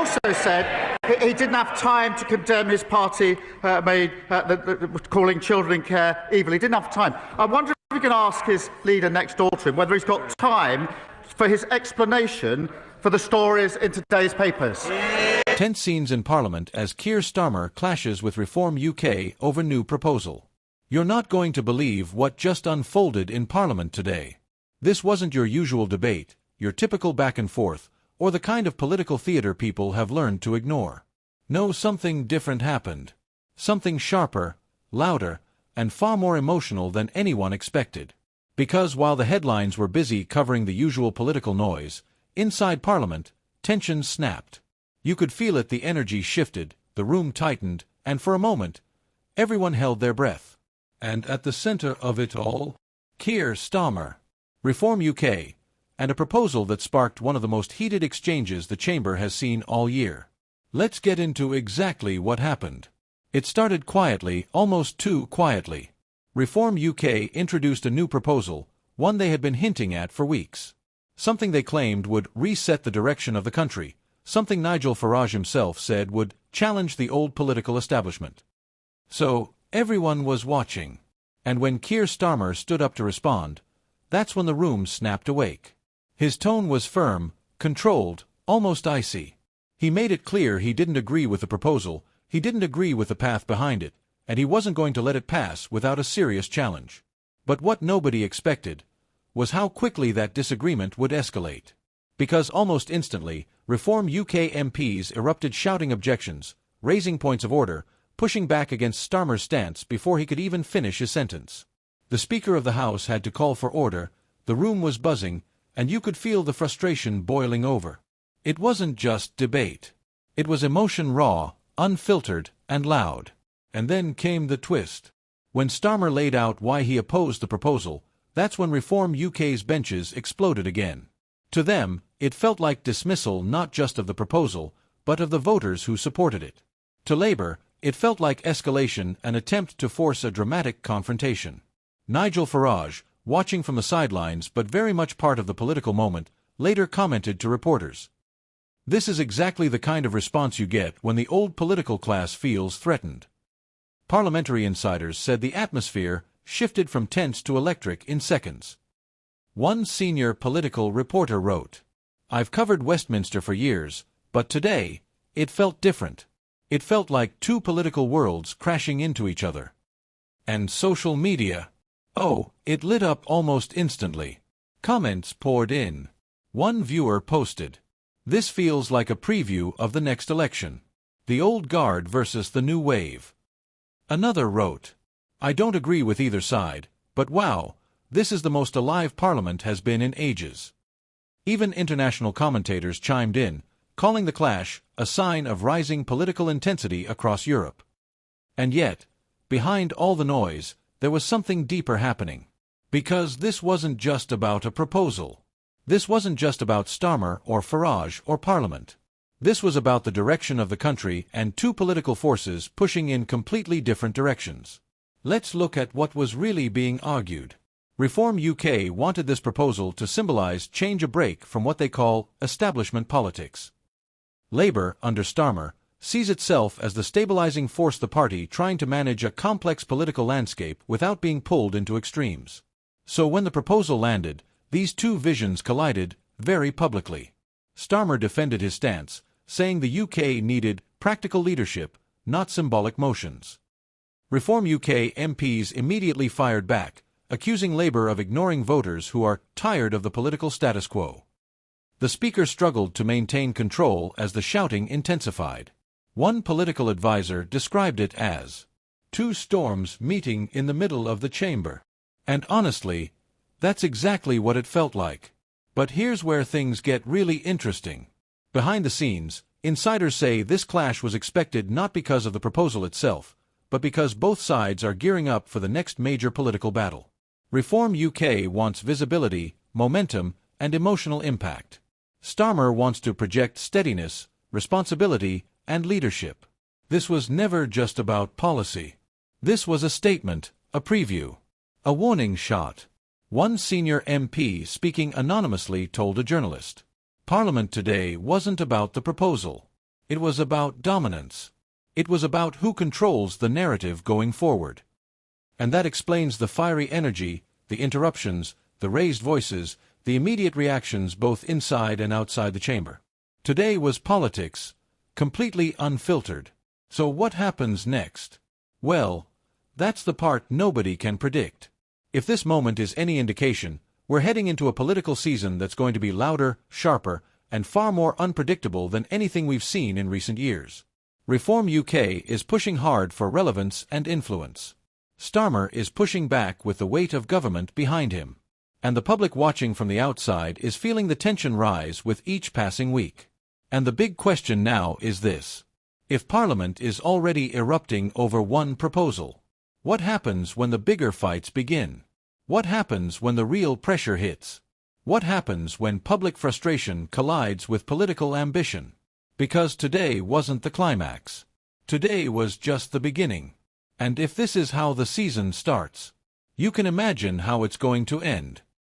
also said he didn't have time to condemn his party calling children in care evil. He didn't have time. I wonder if we can ask his leader next door to him whether he's got time for his explanation for the stories in today's papers. Tense scenes in Parliament as Keir Starmer clashes with Reform UK over new proposal. You're not going to believe what just unfolded in Parliament today. This wasn't your usual debate, your typical back and forth, or the kind of political theatre people have learned to ignore. No, something different happened. Something sharper, louder, and far more emotional than anyone expected. Because while the headlines were busy covering the usual political noise, inside Parliament, tensions snapped. You could feel it, the energy shifted, the room tightened, and for a moment, everyone held their breath. And at the centre of it all, Keir Starmer, Reform UK, and a proposal that sparked one of the most heated exchanges the Chamber has seen all year. Let's get into exactly what happened. It started quietly, almost too quietly. Reform UK introduced a new proposal, one they had been hinting at for weeks. Something they claimed would reset the direction of the country, something Nigel Farage himself said would challenge the old political establishment. So, everyone was watching. And when Keir Starmer stood up to respond, that's when the room snapped awake. His tone was firm, controlled, almost icy. He made it clear he didn't agree with the proposal, he didn't agree with the path behind it, and he wasn't going to let it pass without a serious challenge. But what nobody expected was how quickly that disagreement would escalate. Because almost instantly, Reform UK MPs erupted shouting objections, raising points of order, pushing back against Starmer's stance before he could even finish his sentence. The Speaker of the House had to call for order, the room was buzzing, and you could feel the frustration boiling over. It wasn't just debate. It was emotion raw, unfiltered, and loud. And then came the twist. When Starmer laid out why he opposed the proposal, that's when Reform UK's benches exploded again. To them, it felt like dismissal not just of the proposal, but of the voters who supported it. To Labour, it felt like escalation, an attempt to force a dramatic confrontation. Nigel Farage, watching from the sidelines but very much part of the political moment, later commented to reporters, "This is exactly the kind of response you get when the old political class feels threatened." Parliamentary insiders said the atmosphere shifted from tense to electric in seconds. One senior political reporter wrote, "I've covered Westminster for years, but today, it felt different. It felt like two political worlds crashing into each other." And social media, oh, it lit up almost instantly. Comments poured in. One viewer posted, "This feels like a preview of the next election. The old guard versus the new wave." Another wrote, "I don't agree with either side, but wow, this is the most alive Parliament has been in ages." Even international commentators chimed in, calling the clash a sign of rising political intensity across Europe. And yet, behind all the noise, there was something deeper happening. Because this wasn't just about a proposal. This wasn't just about Starmer or Farage or Parliament. This was about the direction of the country and two political forces pushing in completely different directions. Let's look at what was really being argued. Reform UK wanted this proposal to symbolize change, a break from what they call establishment politics. Labour, under Starmer, sees itself as the stabilizing force, the party trying to manage a complex political landscape without being pulled into extremes. So when the proposal landed, these two visions collided very publicly. Starmer defended his stance, saying the UK needed practical leadership, not symbolic motions. Reform UK MPs immediately fired back, accusing Labour of ignoring voters who are tired of the political status quo. The Speaker struggled to maintain control as the shouting intensified. One political advisor described it as two storms meeting in the middle of the chamber. And honestly, that's exactly what it felt like. But here's where things get really interesting. Behind the scenes, insiders say this clash was expected not because of the proposal itself, but because both sides are gearing up for the next major political battle. Reform UK wants visibility, momentum, and emotional impact. Starmer wants to project steadiness, responsibility, and leadership. This was never just about policy. This was a statement, a preview, a warning shot. One senior MP speaking anonymously told a journalist, "Parliament today wasn't about the proposal. It was about dominance. It was about who controls the narrative going forward. And that explains the fiery energy, the interruptions, the raised voices, the immediate reactions both inside and outside the chamber. Today was politics, completely unfiltered. So what happens next? Well, that's the part nobody can predict. If this moment is any indication, we're heading into a political season that's going to be louder, sharper, and far more unpredictable than anything we've seen in recent years. Reform UK is pushing hard for relevance and influence. Starmer is pushing back with the weight of government behind him. And the public watching from the outside is feeling the tension rise with each passing week. And the big question now is this. If Parliament is already erupting over one proposal, what happens when the bigger fights begin? What happens when the real pressure hits? What happens when public frustration collides with political ambition? Because today wasn't the climax. Today was just the beginning. And if this is how the season starts, you can imagine how it's going to end.